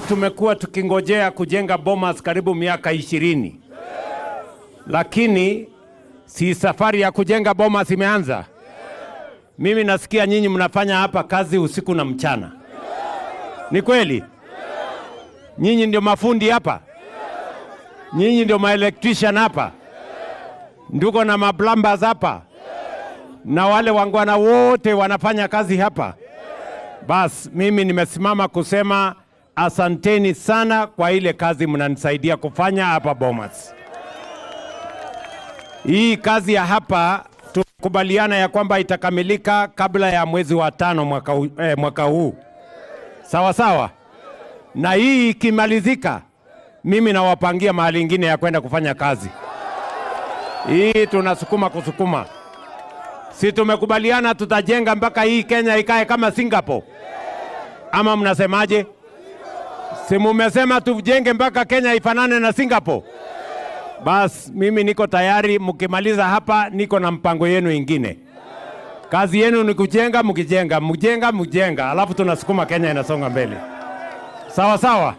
Tumekuwa tukingojea kujenga Bomas karibu miaka 20. Lakini si safari ya kujenga Bomas imeanza. Mimi nasikia nyinyi mnafanya hapa kazi usiku na mchana. Ni kweli? Nyinyi ndio mafundi hapa? Nyinyi ndio maelectrician hapa? Nduko na maplumbers hapa? Na wale wangwana wote wanafanya kazi hapa? Bas, mimi nimesimama kusema asanteni sana kwa ile kazi mnanisaidia kufanya hapa Bomas. Hii kazi ya hapa tukubaliana ya kwamba itakamilika kabla ya mwezi wa 5 mwaka huu. Sawa sawa? Na hii ikimalizika, mimi nawapangia mahali ingine ya kwenda kufanya kazi. Hii kusukuma. Si tumekubaliana tutajenga mpaka hii Kenya ikae kama Singapore? Ama mnasemaje? Si mumesema tujenge mpaka Kenya ifanane na Singapore? Bas, mimi niko tayari, mkimaliza hapa niko na mpango yenu ingine. Kazi yenu ni kujenga, mkijenga, mjenga, alafu tunasukuma Kenya inasonga mbele. Sawa sawa?